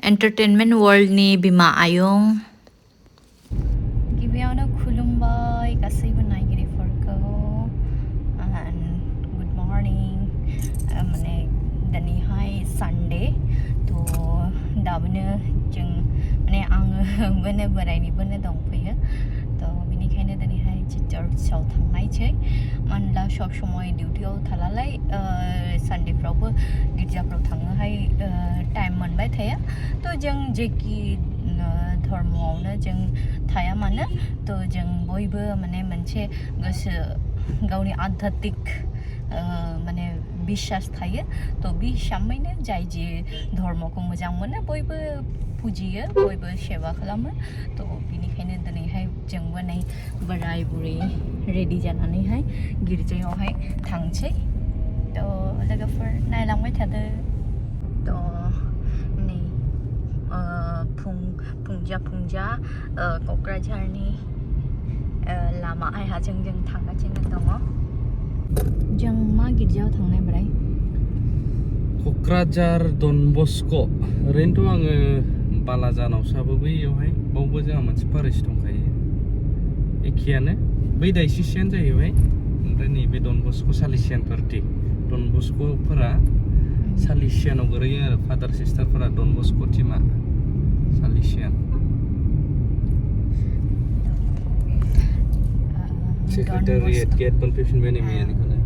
entertainment world ni bima ayong gibiano khulumbai kasaiba naigiri forko and good morning mane dani hai Sunday to dabne jeng mane ang bane barai ni bane dongfaiyo to binikhaino dani hai church saw thangnai chai manla sob somoy duty aw thalalai Sunday फ्रावबो गिर्जाफ्राव थाङो हाय time मोनबाय थाया तो जों जेखि धर्मआवनो जों थाया मानो तो जों बयबो माने मोनसे गोसो गावनि आध्यात्मिक माने बिश्वास थायो तो बे हिसाबैनो जाय जे धर्मखौ मोजां मोनो बयबो फुजियो बयबो सेवा खालामो तो बिनिखायनो दिनैहाय जोंबो नै बोराय बुरै रेडि जानानैहाय गिर्जायावहाय थांसै तो लोगोफोर नायलांबाय थादो तो नै फुंजा क'क्राझारनि लामा आयहाजों जों थांगासिनो दङ जों मा गिर्जायाव थांनाय ब्राय क'क्राझार डन बस्क' ओरैनोथ' आङो बालाजानावसाबो बैयावहाय बावबो जोंहा मोनसे पारिस दंखायो एखेयानो बै दायसिसेयानो जाहैबाय ओमफ्राय नैबे डन बस्क' सालिसियान पार्टि डन बस्क'फोरा सालिसियानाव गोलैयो आरो फादार सिस्टारफोरा डन बस्क' टिमा सालिसियान सेक्रेटारियेट गेट मोनफैफिनबाय नै मैयानिखौनो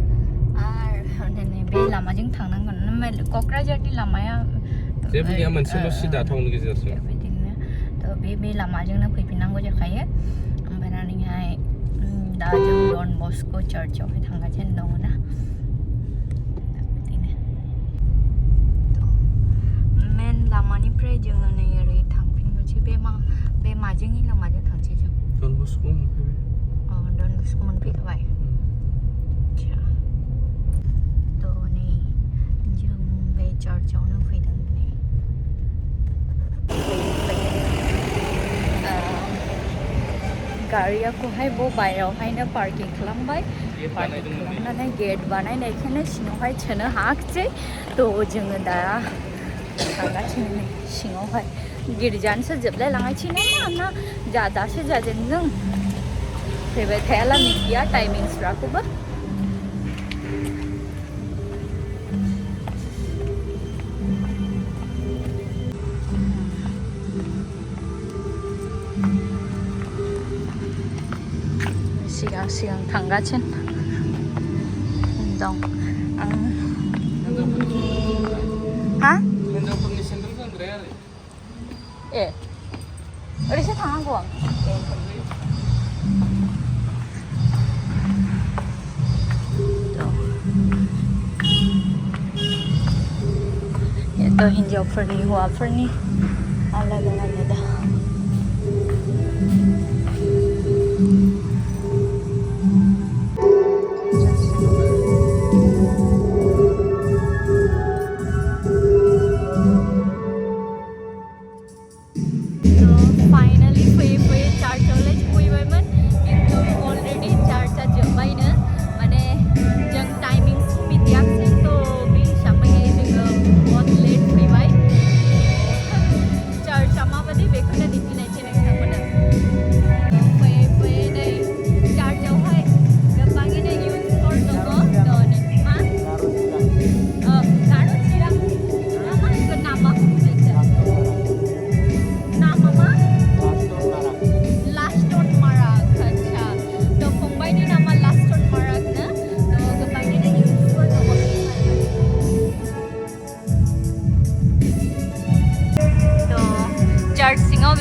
आरो नै बे लामाजों थांनांगोन क'क्राझारनि लामाया जेबो गैया मोनसेल' सिदा टाउन गेजेरजों बिदिनो तो बे लामाजोंनो फैफिननांगौ जाखायो ओमफ्राय दा जों डन बस्क' चार्चआवहाय थांगासिनो दङ ना मेन लामानिफ्राय जोङो नै ओरै थांफिननोसै बे माजोंनि लामाजों थांसै जों डन बस्क' मोनफैबाय डन बस्क' मोनफैखाबाय तो नै जों बे चार्चआवनो फैदों दिनै गारिखौहाय बायरावहायनो पार्किं खालामबाय पार्किं खालामनानै गेट बानायनायखायनो सिङावहाय सोनो हायाखिसै तो जोङो दा थांगासिनो नै सिङावहाय गिर्जानोसो जोबलाय लाङासै ना दासो जाजेनदों फैबाय थायाला मिथिया टाइमिंसफोरखौबो सिगां थांगासिनो दं हा हिनजावफोरनि सेन्देल गानग्राया आरो ए ओरैसो थांनांगौ आं तो हिन्जावफोरनि हौवाफोरनि आलादा आलादा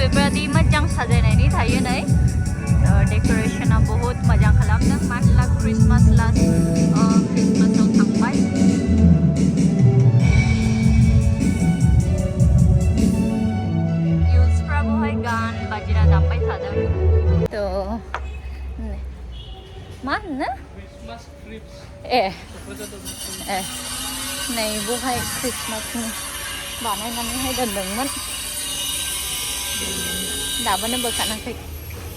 बेबायदि मोजां साजायनायनि थायो नै डेक'रेशना बहुत मोजां खालामदों मानोना क्रिसमासाव थांबाय इउथ्सफ्रा बेवहाय गान बाजिरा दामबाय थादों तो मा होनो ए नै बेवहाय क्रिसमासनि बानायनानैहाय दोनदोंमोन दाबोनो बोखानाखै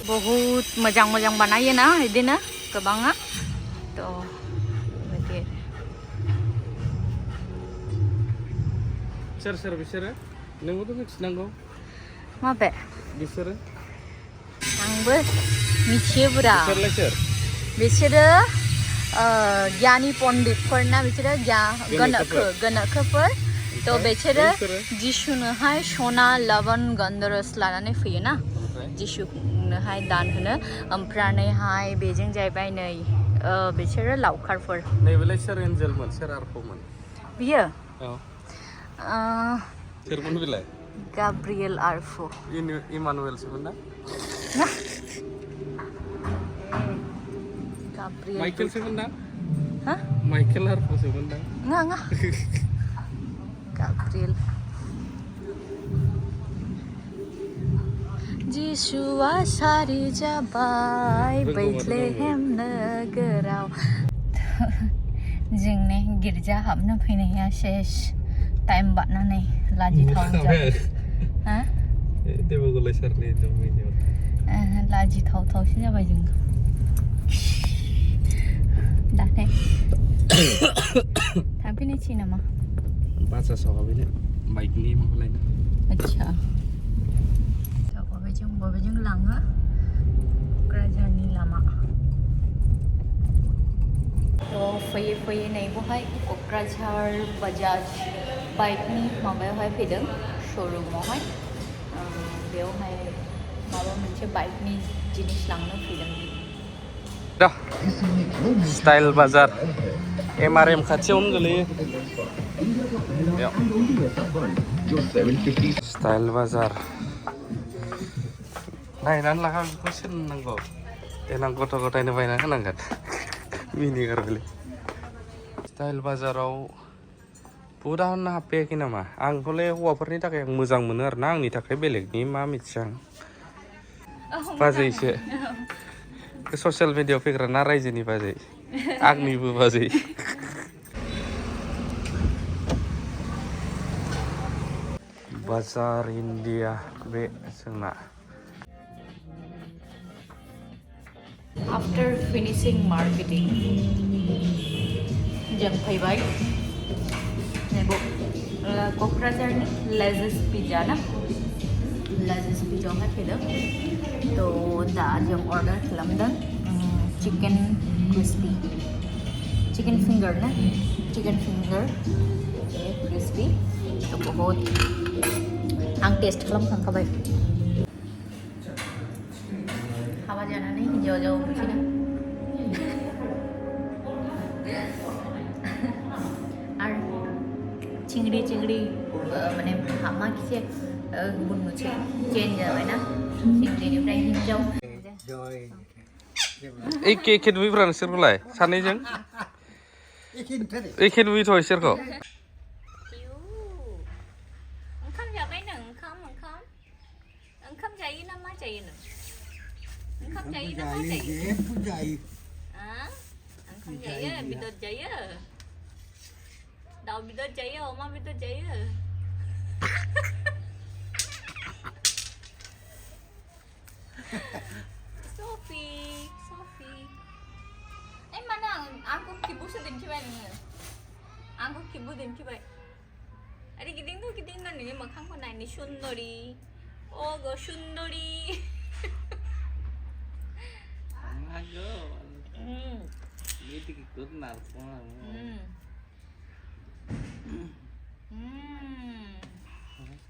बहुत मोजां बानायो ना बिदिनो गोबाङा तो बेबायदि सोर बिसोरो नोंबोथ' मिथिनांगौ माबे बिसोरो आंबो मिथियोब्रा बिसोरलाय सोर बिसोरो गियानि पण्डितफोरना बिसोरो गोनोखोफोर तो बिसोरो जिसुनोहाय सना लबन गन्धरस लानानै फैयो ना जिसुनोहाय दान होनो ओमफ्रायहाय बेजों जाहैबाय नै बिसोरो लावखारफोर नैबेलाय सोर एन्जेलमोन सोर आरफ'मोन बियो औ सोरमोन बेलाय गाब्रिएल आरफु इमानुवेलसोमोन ना गाब्रिएल माइकेलसोमोन ना हा माइकेल आरफ'सोमोन ना nggak Gabriel Jisua sari jabai Bethlehem नोगोराव जोंने गिर्जा हाबनो फैनाया सेस टाइम बारनानै लाजिथाव जाबाय हा देबगलाय सारनि जमिनियाव लाजिथावथावसो जाबाय जों दाने थाफैनोसै नामा बाजासाव हाबैनो बाइकनि माबालायनो आच्छा बबेजों लाङो क'क्राझारनि लामा फैयै फैयै नै बहाय क'क्राझार बाजाज बाइकनि माबायावहाय फैदों श'रुमावहाय बेवहाय माबा मोनसे बाइकनि जिनिस लांनो फैदों स्टाइल बाजार MRM खाथियावनो गोलैयो स्टाइल बाजार नायनानै लाखा बेखौ सोलोंनांगौ देनां गथ' गथायनो बायना होनांगोन मिनिगार बेले स्टाइल बाजाराव बुहुदानो हाबफैयाखै नामा आंथ'ले हौवाफोरनि थाखाय आं मोजां मोनो आरोना आंनि थाखाय बेलेगनि मा मिथिया आं बाजैसो ससियेल मिडियायाव फैग्रा ना रायजोनि बाजै आंनिबो बाजै बाजार इन्डिया बे जोंना आफ्टर फिनिशिंग मार्केटिं जों फैबाय क'क्राझारनि लेजिस पिज्जा ना लेजिस पिज्जायावहाय फैदों तो दा जों अर्डार खालामदों चिकेन क्रिस्पि चिकेन फिंगार ना चिकेन फिंगार क्रिस्पि तो बहुत आं टेस्ट खालामखांखाबाय हाबा जानानै हिन्जाव जावनोसै ना आरो चिंगड़ी माने माखासे गुबुन मोनसे चेन्ज जाबायना चिंगड़ीनिफ्राय हिन्जाव एखे नुयोब्रा नोंसोरखौलाय सानैजों एखे नुयोथ' इसोरखौ ओंखाम जाबाय नों ओंखाम जायो ना मा जायो नों ओंखाम जायो ना मा जायो ओंखाम जायो बेदर जायो दाउ बेदर जायो अमा बेदर जायो Sophie mana aku kibusu दिन्थिबाय नोङो आंखौ किबु दिन्थिबाय आरे गिदिं नोंनि मोखांखौ नायनो सुन्दरी ओ गो सुन्दरी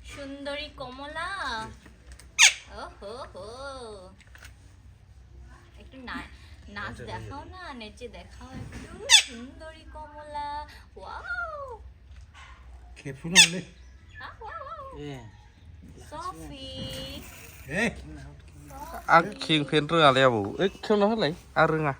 সুন্দরী কমলা ওহো হো একটু নাচ দেখাও না নেচে দেখাও একটু সুন্দরী Kamala wow Careful only. Wow Sophie आं खेंफेरनो रोङालै आबौ खेवना होलाय आं रोङा